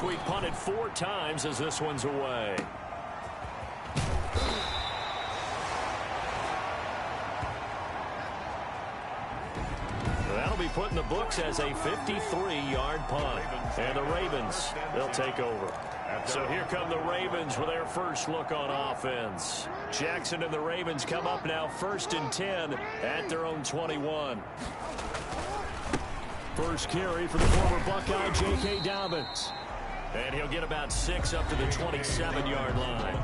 Week punted 4 times as this one's away. That'll be put in the books as a 53-yard punt. And the Ravens, they'll take over. So here come the Ravens with their first look on offense. Jackson and the Ravens come up now 1st and 10 at their own 21. First carry for the former Buckeye, J.K. Dobbins. And he'll get about 6 up to the 27-yard line.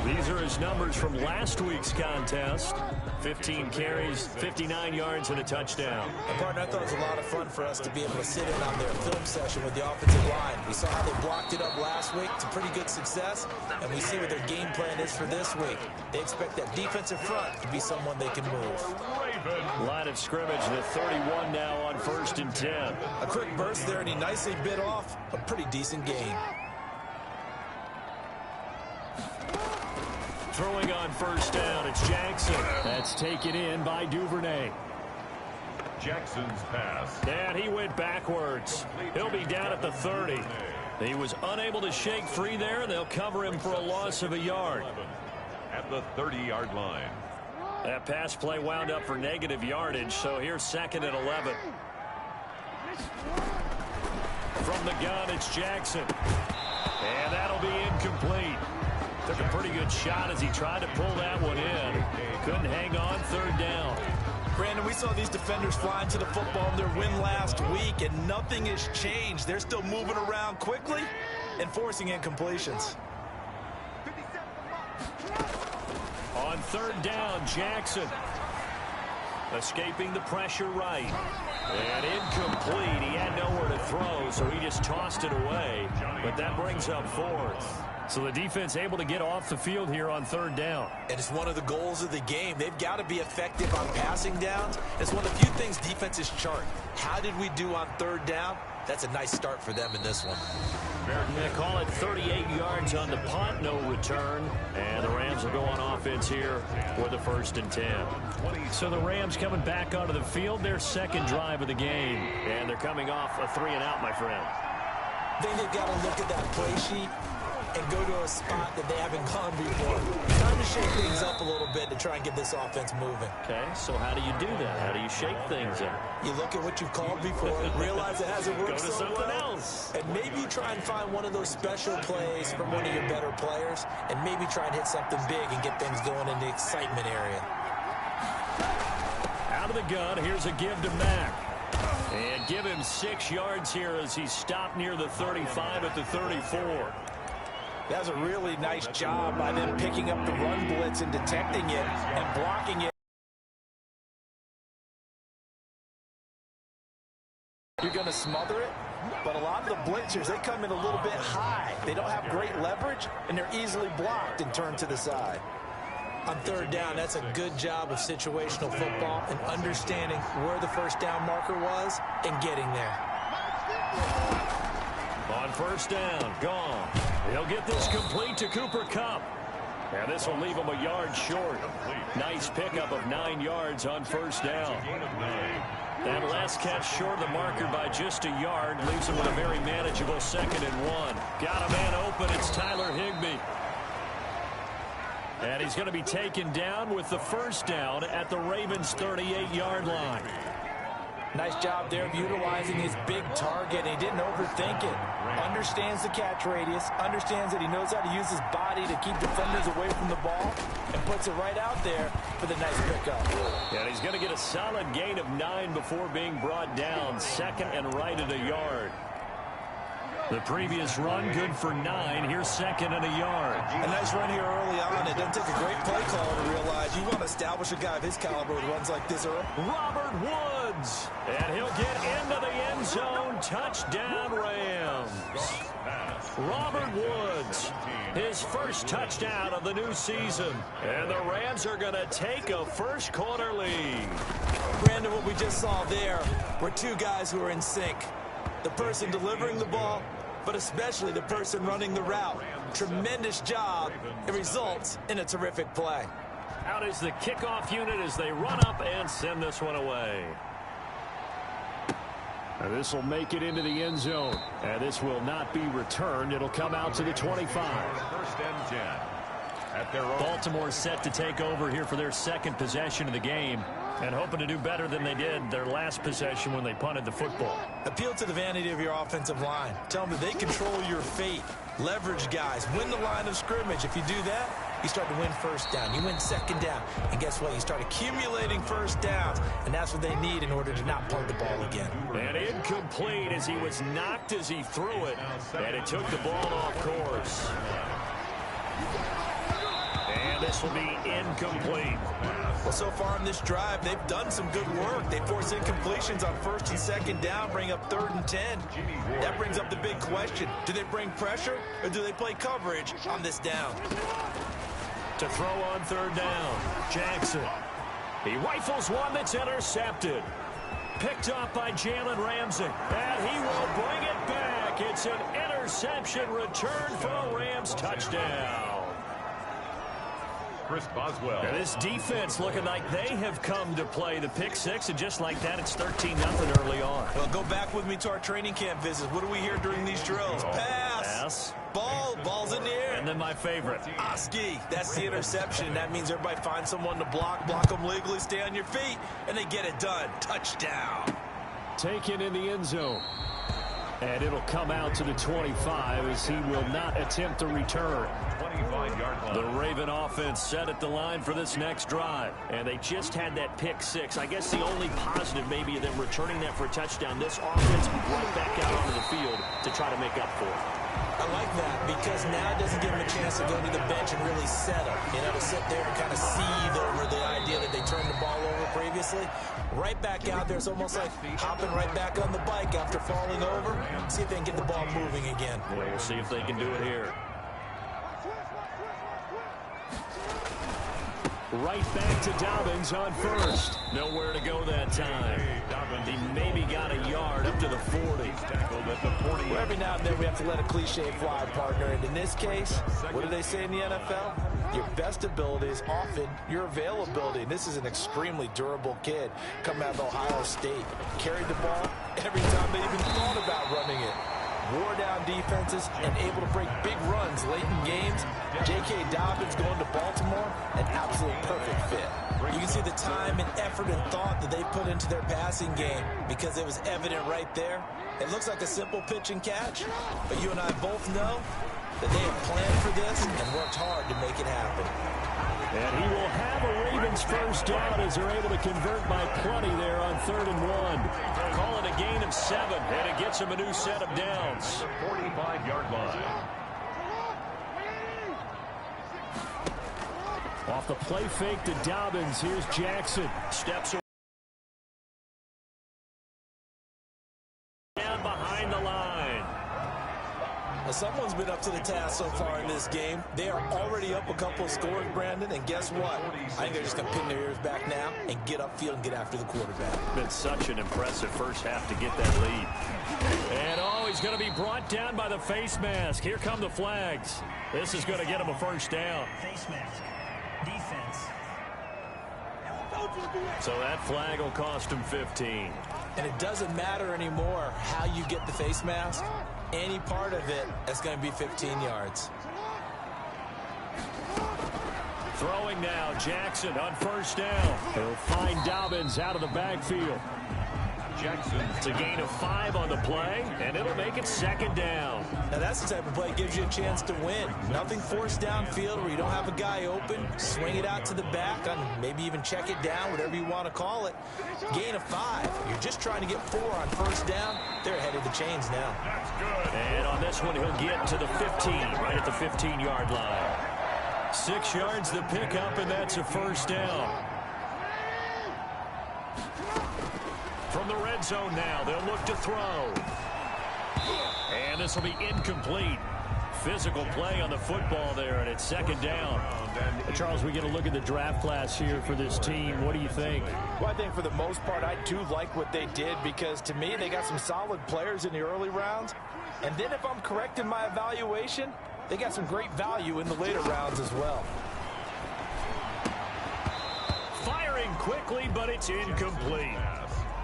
These are his numbers from last week's contest. 15 carries, 59 yards, and a touchdown. And partner, I thought it was a lot of fun for us to be able to sit in on their film session with the offensive line. We saw how they blocked it up last week to pretty good success, and we see what their game plan is for this week. They expect that defensive front to be someone they can move. Line of scrimmage, the 31 now on 1st and 10. A quick burst there, and he nicely bit off a pretty decent gain. Throwing on 1st down, it's Jackson. That's taken in by Duvernay. Jackson's pass. And he went backwards. He'll be down at the 30. He was unable to shake free there. They'll cover him for a loss of a yard. At the 30-yard line. That pass play wound up for negative yardage, so here's 2nd and 11. From the gun, it's Jackson. And that'll be incomplete. Took a pretty good shot as he tried to pull that one in. Couldn't hang on, 3rd down. Brandon, we saw these defenders flying to the football in their win last week, and nothing has changed. They're still moving around quickly and forcing incompletions. On 3rd down, Jackson. Escaping the pressure right. And incomplete. He had nowhere to throw, so he just tossed it away. But that brings up 4th. So the defense able to get off the field here on 3rd down. And it's one of the goals of the game. They've got to be effective on passing downs. It's one of the few things defenses chart. How did we do on 3rd down? That's a nice start for them in this one. They call it 38 yards on the punt, no return. And the Rams will go on offense here for the 1st and 10. So the Rams coming back onto the field, their 2nd drive of the game. And they're coming off a 3-and-out, my friend. I think they've got to look at that play sheet and go to a spot that they haven't gone before. Time to shake things up a little bit to try and get this offense moving. Okay, so how do you do that? How do you shake things up? You look at what you've called before, realize it hasn't worked Go to so something well, else. and maybe try and find one of those special plays from one of your better players, and maybe try and hit something big and get things going in the excitement area. Out of the gun, here's a give to Mack. And give him 6 yards here as he stopped near the 35 at the 34. That was a really nice job by them picking up the run blitz and detecting it and blocking it. You're going to smother it, but a lot of the blitzers, they come in a little bit high. They don't have great leverage, and they're easily blocked and turned to the side. On 3rd down, that's a good job of situational football and understanding where the 1st down marker was and getting there. On 1st down, gone. He'll get this complete to Cooper Kupp. And this will leave him a yard short. Nice pickup of 9 yards on 1st down. That last catch short of the marker by just a yard leaves him with a very manageable 2nd and 1. Got a man open. It's Tyler Higbee. And he's going to be taken down with the 1st down at the Ravens' 38-yard line. Nice job there of utilizing his big target. He didn't overthink it. Understands the catch radius. Understands that he knows how to use his body to keep defenders away from the ball. And puts it right out there for the nice pickup. And he's going to get a solid gain of 9 before being brought down. 2nd and right at a yard. The previous run good for 9. Here's 2nd and a yard. A nice run here early on. It doesn't take a great play caller to realize you want to establish a guy of his caliber with runs like this early. Robert Woods. And he'll get into the end zone. Touchdown, Rams. Robert Woods. His first touchdown of the new season. And the Rams are going to take a first quarter lead. Brandon, what we just saw there were 2 guys who are in sync. The person delivering the ball, but especially the person running the route. Tremendous job. It results in a terrific play. Out is the kickoff unit as they run up and send this one away. And this will make it into the end zone. And this will not be returned. It'll come out to the 25. First and 10. At their own. Baltimore set to take over here for their second possession of the game, and hoping to do better than they did their last possession when they punted the football. Appeal to the vanity of your offensive line. Tell them that they control your fate. Leverage guys. Win the line of scrimmage. If you do that, you start to win first down. You win second down. And guess what? You start accumulating first downs. And that's what they need in order to not punt the ball again. And incomplete as he was knocked as he threw it. And it took the ball off course. And this will be incomplete. Well, so far in this drive, they've done some good work. They force incompletions on first and second down, bring up 3rd and 10. That brings up the big question. Do they bring pressure or do they play coverage on this down? To throw on 3rd down, Jackson. He rifles one that's intercepted. Picked up by Jalen Ramsey. And he will bring it back. It's an interception return for a Rams touchdown. Chris Boswell. Now this defense looking like they have come to play the pick six, and just like that, it's 13-0 early on. Well, go back with me to our training camp visits. What do we hear during these drills? Pass. Ball's in the air. And then my favorite. Oski. That's the interception. That means everybody finds someone to block them legally, stay on your feet, and they get it done. Touchdown. Taken in the end zone. And it'll come out to the 25 as he will not attempt to return. 25-yard line. The Raven offense set at the line for this next drive. And they just had that pick six. I guess the only positive maybe of them returning that for a touchdown. This offense right back out onto the field to try to make up for it. I like that because now it doesn't give them a chance to go to the bench and really settle. You know, to sit there and kind of seethe over the idea that they turned the ball over previously. Right back out there. It's almost like hopping right back on the bike after falling over. See if they can get the ball moving again. Yeah, we'll see if they can do it here. Right back to Dobbins on first. Nowhere to go that time. He maybe got a yard up to the 40. Tackled at the 40. Well, every now and then we have to let a cliche fly, partner. And in this case, what do they say in the NFL? Your best ability is often your availability. And this is an extremely durable kid coming out of Ohio State. Carried the ball every time they even thought about running it. Wore down defenses and able to break big runs late in games. J.K. Dobbins going to Baltimore, an absolute perfect fit. You can see the time and effort and thought that they put into their passing game because it was evident right there. It looks like a simple pitch and catch, but you and I both know that they have planned for this and worked hard to make it happen. And he will have a Ravens first down as they're able to convert by plenty there on 3rd and 1. Call it a gain of 7, and it gets him a new set of downs. 45-yard line. Off the play fake to Dobbins, here's Jackson. Steps away. Down behind the line. Well, someone's been up to the task so far in this game. They are already up a couple of scores, Brandon, and guess what? I think they're just going to pin their ears back now and get upfield and get after the quarterback. Been such an impressive first half to get that lead. And oh, he's going to be brought down by the face mask. Here come the flags. This is going to get him a first down. Face mask. Defense. So that flag will cost him 15. And it doesn't matter anymore how you get the face mask. Any part of it is going to be 15 yards. Throwing now, Jackson on first down. He'll find Dobbins out of the backfield. Jackson. It's a gain of 5 on the play, and it'll make it 2nd down. Now that's the type of play that gives you a chance to win. Nothing forced downfield where you don't have a guy open. Swing it out to the back, on maybe even check it down, whatever you want to call it. Gain of 5. You're just trying to get 4 on first down. They're ahead of the chains now. That's good. And on this one, he'll get to the 15, right at the 15-yard line. 6 yards the pickup, and that's a first down. From the red zone now, they'll look to throw. And this will be incomplete. Physical play on the football there, and it's 2nd down. Charles, we get a look at the draft class here for this team. What do you think? Well, I think for the most part, I do like what they did because, to me, they got some solid players in the early rounds. And then if I'm correct in my evaluation, they got some great value in the later rounds as well. Firing quickly, but it's incomplete.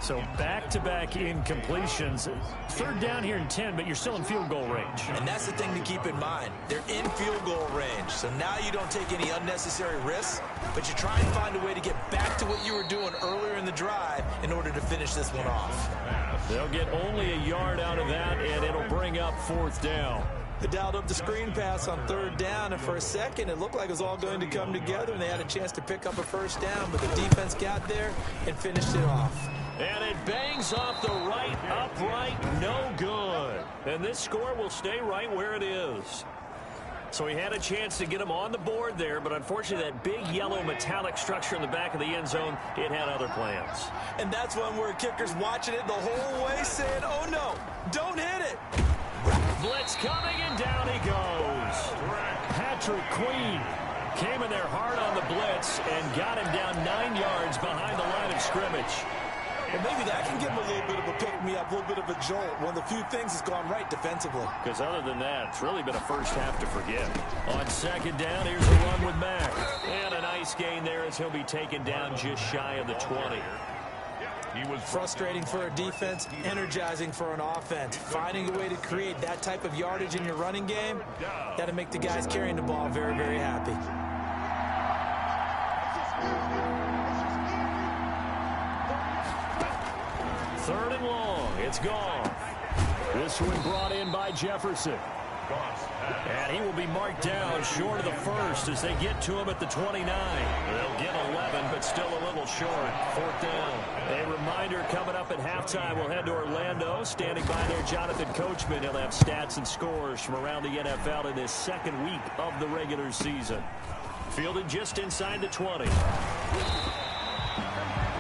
So back-to-back incompletions. Third down here in 10, but you're still in field goal range. And that's the thing to keep in mind. They're in field goal range. So now you don't take any unnecessary risks, but you try and find a way to get back to what you were doing earlier in the drive in order to finish this one off. They'll get only a yard out of that, and it'll bring up fourth down. They dialed up the screen pass on third down, and for a second, it looked like it was all going to come together, and they had a chance to pick up a first down, but the defense got there and finished it off. And it bangs off the right upright, no good. And this score will stay right where it is. So he had a chance to get him on the board there, but unfortunately that big yellow metallic structure in the back of the end zone, it had other plans. And that's one where kicker's watching it the whole way saying, oh no, don't hit it. Blitz coming, and down he goes. Patrick Queen came in there hard on the blitz and got him down 9 yards behind the line of scrimmage. And maybe that can give him a little bit of a pick-me-up, a little bit of a jolt. One of the few things that's gone right defensively. Because other than that, it's really been a first half to forget. On second down, here's a run with Mack. And a nice gain there as he'll be taken down just shy of the 20. He was frustrating for a defense, energizing for an offense. Finding a way to create that type of yardage in your running game, that'll make the guys carrying the ball very, very happy. Third and long. It's gone. This one brought in by Jefferson. And he will be marked down short of the first as they get to him at the 29. They'll get 11, but still a little short. Fourth down. A reminder coming up at halftime. We'll head to Orlando. Standing by there, Jonathan Coachman. He'll have stats and scores from around the NFL in his second week of the regular season. Fielded just inside the 20.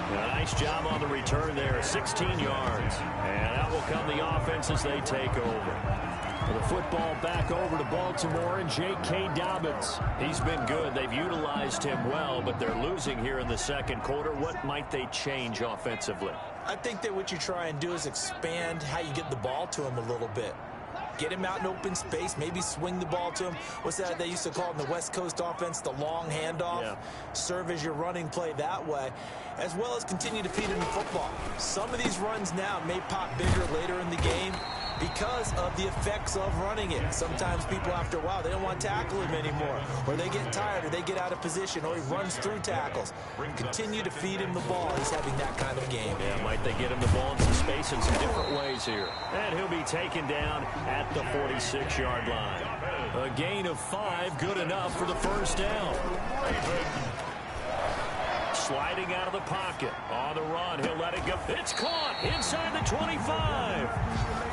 A nice job on the return there, 16 yards. And out will come the offense as they take over. The football back over to Baltimore and J.K. Dobbins. He's been good. They've utilized him well, but they're losing here in the second quarter. What might they change offensively? I think that what you try and do is expand how you get the ball to him a little bit. Get him out in open space, maybe swing the ball to him. What's that they used to call it in the West Coast offense, the long handoff? Yeah. Serve as your running play that way, as well as continue to feed him the football. Some of these runs now may pop bigger later in the game because of the effects of running it. Sometimes people, after a while, they don't want to tackle him anymore, or they get tired, or they get out of position, or he runs through tackles. Continue to feed him the ball. He's having that kind of game. Yeah, might they get him the ball in some space in some different ways here. And he'll be taken down at the 46-yard line. A gain of 5, good enough for the first down. Sliding out of the pocket. On the run, he'll let it go. It's caught inside the 25.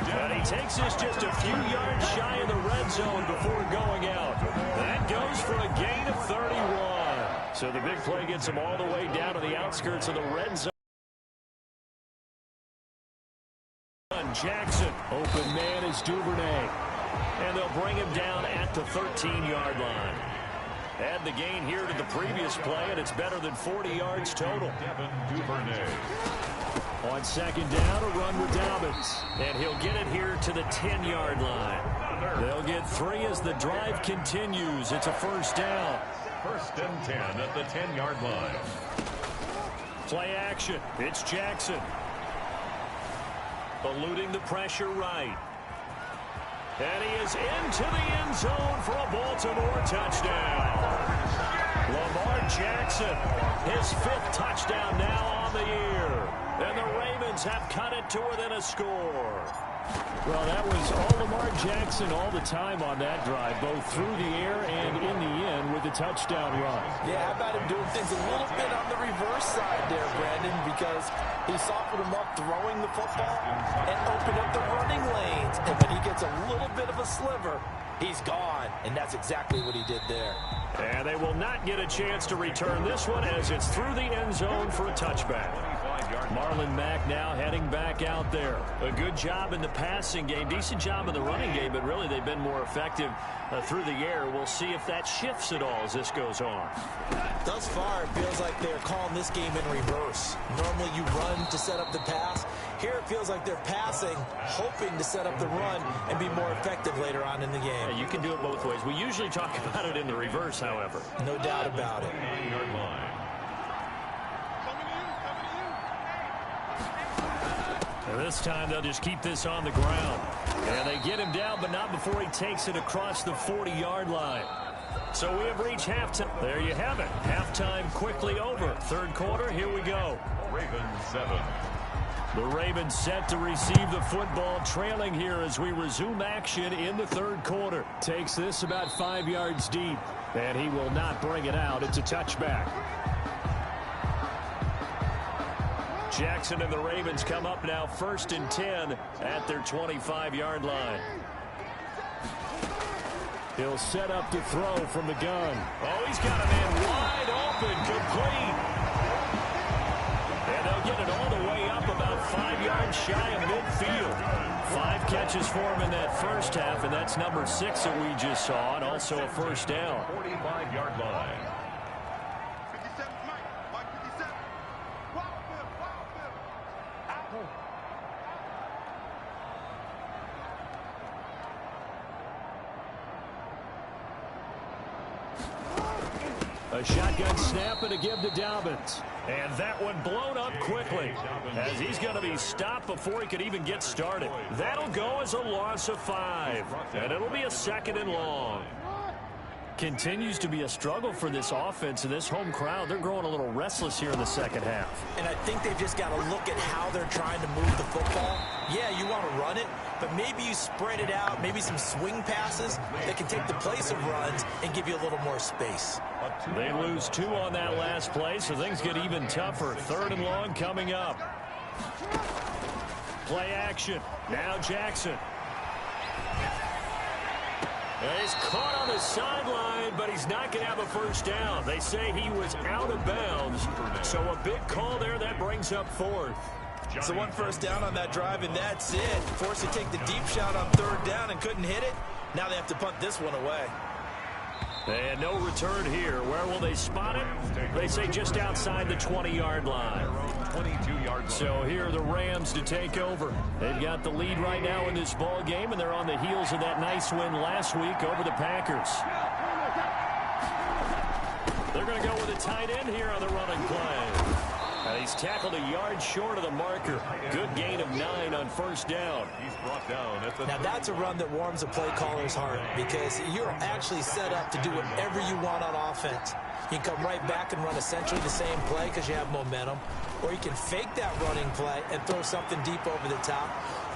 And he takes this just a few yards shy of the red zone before going out. That goes for a gain of 31. So the big play gets him all the way down to the outskirts of the red zone. Jackson, open man is Duvernay. And they'll bring him down at the 13-yard line. Add the gain here to the previous play, and it's better than 40 yards total. On second down, a run with Dobbins. And he'll get it here to the 10-yard line. They'll get 3 as the drive continues. It's a first down. First and 10 at the 10-yard line. Play action. It's Jackson. Eluding the pressure right. And he is into the end zone for a Baltimore touchdown. Lamar Jackson, his 5th touchdown now on the year. And the Ravens have cut it to within a score. Well, that was all Lamar Jackson all the time on that drive, both through the air and in the end with the touchdown run. Yeah, how about him doing things a little bit on the reverse side there, Brandon, because he softened him up throwing the football and opened up the running lanes. And when he gets a little bit of a sliver, he's gone. And that's exactly what he did there. And they will not get a chance to return this one as it's through the end zone for a touchback. Marlon Mack now heading back out there. A good job in the passing game, decent job in the running game, but really they've been more effective through the air. We'll see if that shifts at all as this goes on. Thus far, it feels like they're calling this game in reverse. Normally you run to set up the pass. Here it feels like they're passing, hoping to set up the run and be more effective later on in the game. Yeah, you can do it both ways. We usually talk about it in the reverse, however. No doubt about it. This time they'll just keep this on the ground. And they get him down, but not before he takes it across the 40-yard line. So we have reached halftime. There you have it. Halftime quickly over. Third quarter, here we go. Ravens 7. The Ravens set to receive the football, trailing here as we resume action in the third quarter. Takes this about 5 yards deep, and he will not bring it out. It's a touchback. Jackson and the Ravens come up now 1st and 10 at their 25-yard line. He'll set up to throw from the gun. Oh, he's got a man wide open, complete. And they'll get it all the way up about 5 yards shy of midfield. 5 catches for him in that first half, and that's number 6 that we just saw, and also a first down. 45-yard line. A shotgun snap and a give to Dobbins. And that one blown up quickly as he's going to be stopped before he could even get started. That'll go as a loss of 5. And it'll be a 2nd and long. Continues to be a struggle for this offense and this home crowd. They're growing a little restless here in the second half. And I think they've just got to look at how they're trying to move the football. Yeah, you want to run it, but maybe you spread it out, maybe some swing passes that can take the place of runs and give you a little more space. They lose 2 on that last play, so things get even tougher. 3rd and long coming up. Play action. Now Jackson. And he's caught on the sideline, but he's not going to have a first down. They say he was out of bounds, so a big call there. That brings up 4th. So 1 first down on that drive, and that's it. Forced to take the deep shot on 3rd down and couldn't hit it. Now they have to punt this one away. And no return here. Where will they spot it? They say just outside the 20-yard line. 22-yard. So here are the Rams to take over. They've got the lead right now in this ball game, and they're on the heels of that nice win last week over the Packers. They're going to go with a tight end here on the running play. He's tackled a yard short of the marker. Good gain of 9 on first down. He's brought down at the now that's a run that warms a play caller's heart because you're actually set up to do whatever you want on offense. You can come right back and run essentially the same play because you have momentum, or you can fake that running play and throw something deep over the top,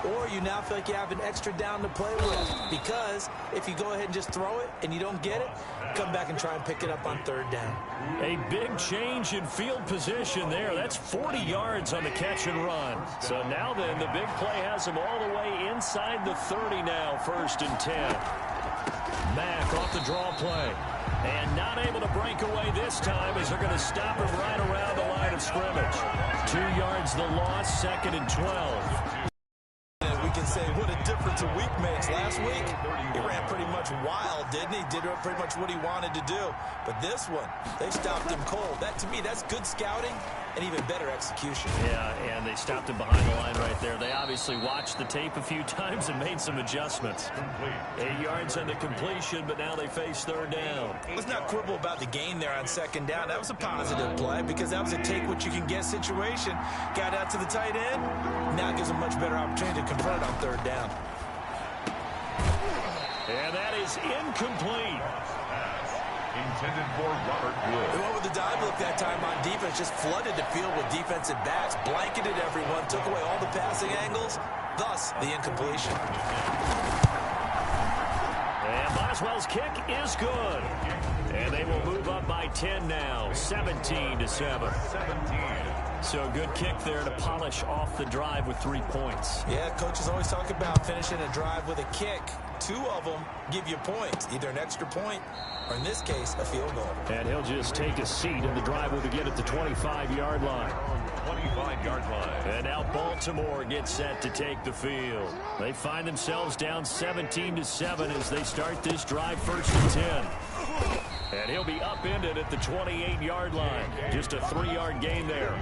or you now feel like you have an extra down to play with because if you go ahead and just throw it and you don't get it, come back and try and pick it up on 3rd down. A big change in field position there. That's 40 yards on the catch and run. So now then, the big play has him all the way inside the 30 now, 1st and 10. Mack off the draw play. And not able to break away this time as they're going to stop him right around the line of scrimmage. 2 yards the loss, 2nd and 12. We can say what a difference a week makes. Last week, he ran pretty much wild, didn't he? Did pretty much what he wanted to do. But this one, they stopped him cold. That, to me, that's good scouting and even better execution. Yeah, and they stopped him behind the line right there. They obviously watched the tape a few times and made some adjustments. 8 yards on the completion, but now they face 3rd down. Let's not quibble about the gain there on 2nd down. That was a positive play because that was a take-what-you-can-get situation. Got out to the tight end. Now it gives a much better opportunity to convert on 3rd down. And that is incomplete. intended for Robert Wood. They went with the dive look that time on defense, just flooded the field with defensive backs, blanketed everyone, took away all the passing angles, thus the incompletion. And Boswell's kick is good. And they will move up by 10 now, 17-7. So a good kick there to polish off the drive with 3 points. Yeah, coaches always talk about finishing a drive with a kick. 2 of them give you points, either an extra point or, in this case, a field goal. And he'll just take a seat, and the drive will begin at the 25-yard line. 25-yard line. And now Baltimore gets set to take the field. They find themselves down 17-7 as they start this drive, 1st and 10. And he'll be upended at the 28-yard line. Just a 3-yard gain there.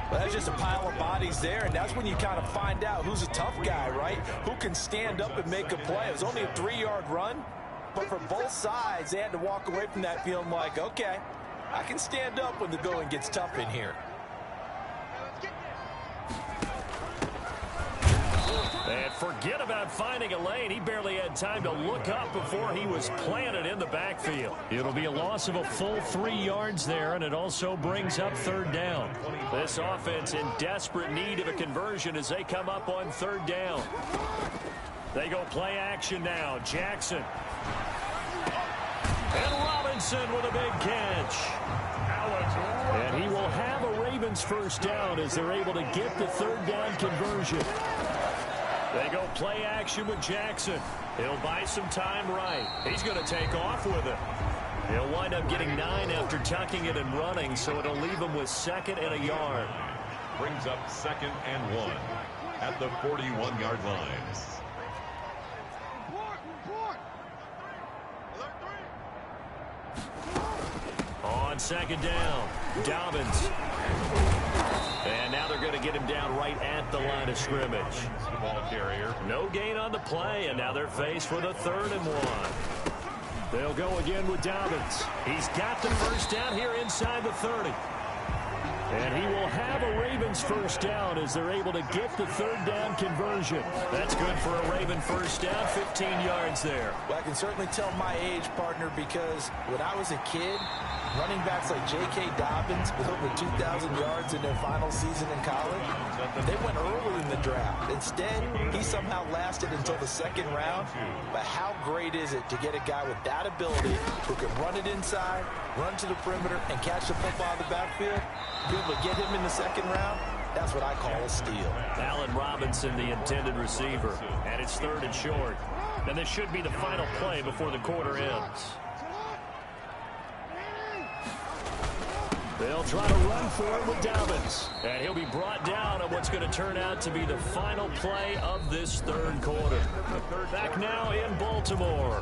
Well, that's just a pile of bodies there, and that's when you kind of find out who's a tough guy, right? Who can stand up and make a play. It was only a 3-yard run, but for both sides, they had to walk away from that feeling like, okay, I can stand up when the going gets tough in here. And forget about finding a lane. He barely had time to look up before he was planted in the backfield. It'll be a loss of a full 3 yards there, and it also brings up third down. This offense in desperate need of a conversion as they come up on third down. They go play action now. Jackson. And Robinson with a big catch. And he will have a Ravens first down as they're able to get the third down conversion. They go play action with Jackson. He'll buy some time right. He's going to take off with it. He'll wind up getting 9 after tucking it and running, so it'll leave him with 2nd and a yard. Brings up 2nd and 1 at the 41-yard line. On 2nd down, Dobbins. And now they're going to get him down right at the line of scrimmage. The ball carrier. No gain on the play, and now they're faced with a 3rd and 1. They'll go again with Dobbins. He's got the first down here inside the 30. And he will have a Ravens first down as they're able to get the third down conversion. That's good for a Raven first down, 15 yards there. Well, I can certainly tell my age, partner, because when I was a kid, running backs like J.K. Dobbins with over 2,000 yards in their final season in college, they went early in the draft. Instead, he somehow lasted until the 2nd round. But how great is it to get a guy with that ability who can run it inside, run to the perimeter, and catch the football in the backfield? Be able to get him in the 2nd round, that's what I call a steal. Allen Robinson, the intended receiver. And it's 3rd and short. And this should be the final play before the quarter ends. They'll try to run for it with Dobbins. And he'll be brought down on what's going to turn out to be the final play of this 3rd quarter. Back now in Baltimore.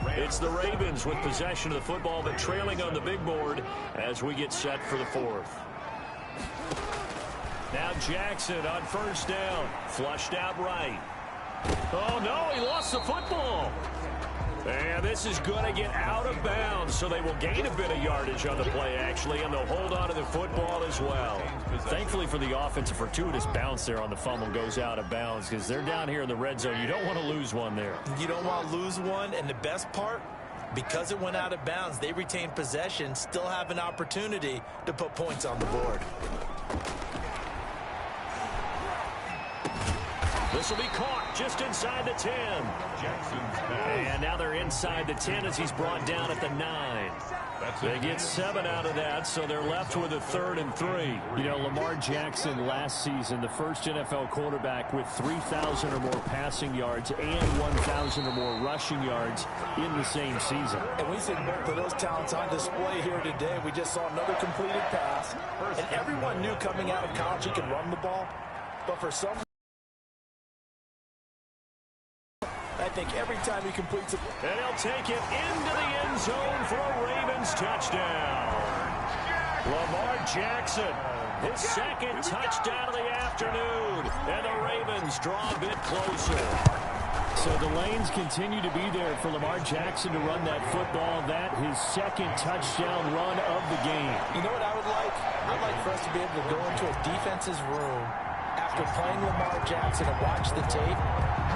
It's the Ravens with possession of the football, but trailing on the big board as we get set for the 4th. Now Jackson on first down. Flushed out right. Oh, no, he lost the football. And this is going to get out of bounds, so they will gain a bit of yardage on the play, actually, and they'll hold on to the football as well. Thankfully for the offense, a fortuitous bounce there on the fumble goes out of bounds because they're down here in the red zone. You don't want to lose one there. You don't want to lose one, and the best part, because it went out of bounds, they retain possession, still have an opportunity to put points on the board. This will be caught just inside the 10. And now they're inside the 10 as he's brought down at the 9. They get 7 out of that, so they're left with a 3rd and 3. You know, Lamar Jackson last season, the first NFL quarterback with 3,000 or more passing yards and 1,000 or more rushing yards in the same season. And we see both of those talents on display here today. We just saw another completed pass. And everyone knew coming out of college he could run the ball. But for some, I think every time he completes it. And he'll take it into the end zone for a Ravens touchdown. Lamar Jackson, his 2nd touchdown of the afternoon. And the Ravens draw a bit closer. So the lanes continue to be there for Lamar Jackson to run that football. That his 2nd touchdown run of the game. You know what I would like? I'd like for us to be able to go into a defense's room after playing Lamar Jackson and watch the tape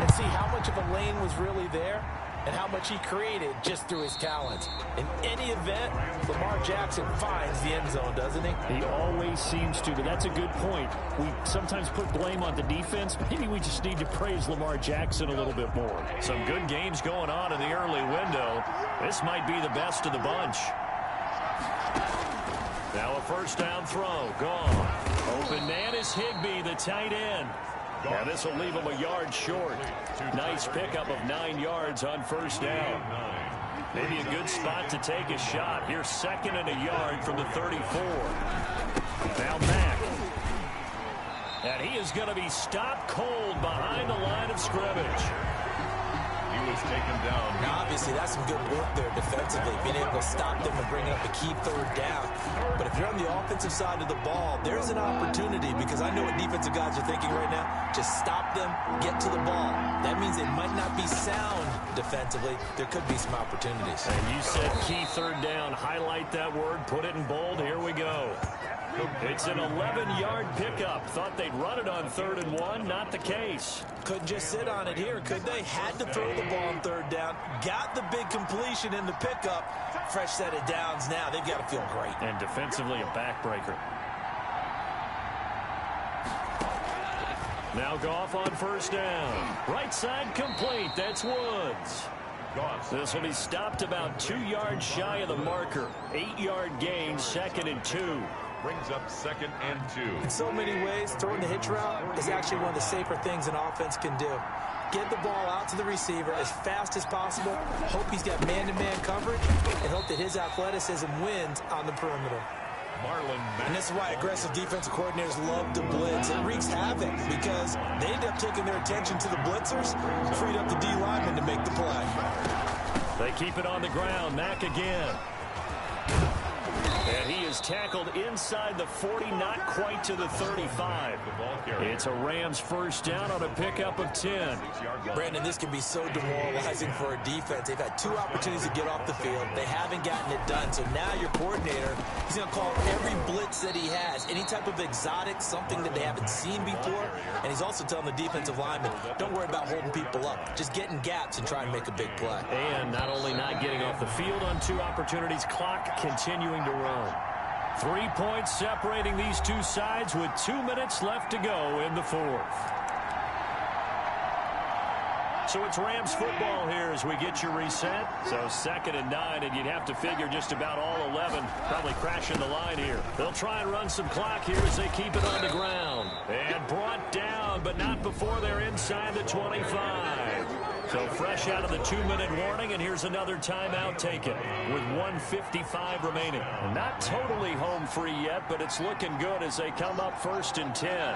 and see how much of a lane was really there and how much he created just through his talents. In any event, Lamar Jackson finds the end zone, doesn't he? He always seems to, but that's a good point. We sometimes put blame on the defense. Maybe we just need to praise Lamar Jackson a little bit more. Some good games going on in the early window. This might be the best of the bunch. Now a first down throw, gone. Open man is Higbee, the tight end. Now this will leave him a yard short. Nice pickup of 9 yards on first down. Maybe a good spot to take a shot. Here's 2nd and a yard from the 34. Now Mack. And he is going to be stopped cold behind the line of scrimmage. He was taken down. Now, obviously, that's some good work there defensively, being able to stop them and bring up a key 3rd down. But if you're on the offensive side of the ball, there's an opportunity, because I know what defensive guys are thinking right now. Just stop them, get to the ball. That means they might not be sound defensively. There could be some opportunities. And you said key 3rd down. Highlight that word, put it in bold. Here we go. It's an 11-yard pickup. Thought they'd run it on 3rd and 1. Not the case. Couldn't just sit on it here, could they? Had to throw the ball on 3rd down. Got the big completion in the pickup. Fresh set of downs now. They've got to feel great. And defensively, a backbreaker. Now Goff on 1st down. Right side complete. That's Woods. This will be stopped about 2 yards shy of the marker. 8-yard gain, 2nd and 2. Brings up 2nd and 2. In so many ways, throwing the hitch route is actually one of the safer things an offense can do. Get the ball out to the receiver as fast as possible. Hope he's got man-to-man coverage, and hope that his athleticism wins on the perimeter. And this is why aggressive defensive coordinators love to blitz. It wreaks havoc because they end up taking their attention to the blitzers, freed up the D lineman to make the play. They keep it on the ground. Mack again. And he is tackled inside the 40, not quite to the 35. It's a Rams 1st down on a pickup of 10. Brandon, this can be so demoralizing for a defense. They've had 2 opportunities to get off the field. They haven't gotten it done. So now your coordinator, he's going to call every blitz that he has, any type of exotic, something that they haven't seen before. And he's also telling the defensive lineman, don't worry about holding people up. Just get in gaps and try and make a big play. And not only not getting off the field on 2 opportunities, clock continuing to run. 3 points separating these 2 sides with 2 minutes left to go in the 4th. So it's Rams football here as we get your reset. So 2nd and 9, and you'd have to figure just about all 11 probably crashing the line here. They'll try and run some clock here as they keep it on the ground. And brought down, but not before they're inside the 25. So fresh out of the 2-minute warning, and here's another timeout taken with 1:55 remaining. Not totally home free yet, but it's looking good as they come up 1st and 10.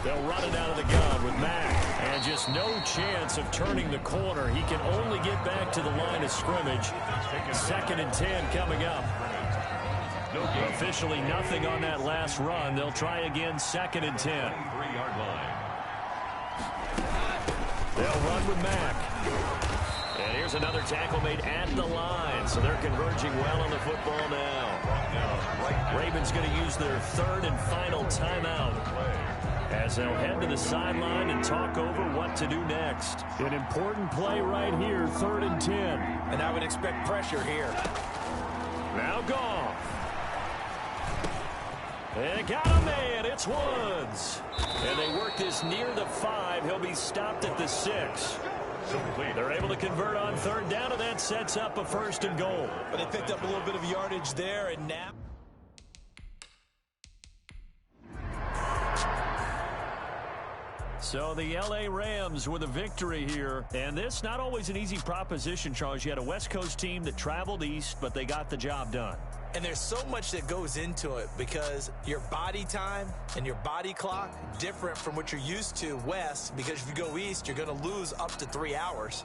They'll run it out of the gun with Mack. And just no chance of turning the corner. He can only get back to the line of scrimmage. 2nd and 10 coming up. Officially nothing on that last run. They'll try again 2nd and 10. 3-yard line. They'll run with Mack. And here's another tackle made at the line. So they're converging well on the football now. Ravens going to use their 3rd and final timeout as they'll head to the sideline and talk over what to do next. An important play right here, 3rd and 10. And I would expect pressure here. Now Goff. They got a man. It's Woods. And they work this near the 5. He'll be stopped at the 6. They're able to convert on 3rd down, and that sets up a 1st and goal. But they picked up a little bit of yardage there, and now... So the L.A. Rams with a victory here. And this not always an easy proposition, Charles. You had a West Coast team that traveled east, but they got the job done. And there's so much that goes into it because your body time and your body clock different from what you're used to west, because if you go east, you're going to lose up to 3 hours,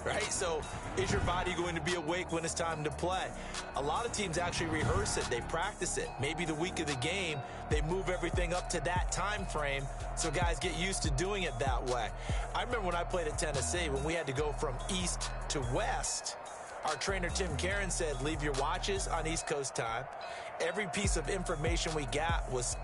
right? So is your body going to be awake when it's time to play? A lot of teams actually rehearse it. They practice it. Maybe the week of the game, they move everything up to that time frame so guys get used to doing it that way. I remember when I played at Tennessee, when we had to go from east to west, our trainer, Tim Karen, said, leave your watches on East Coast time. Every piece of information we got was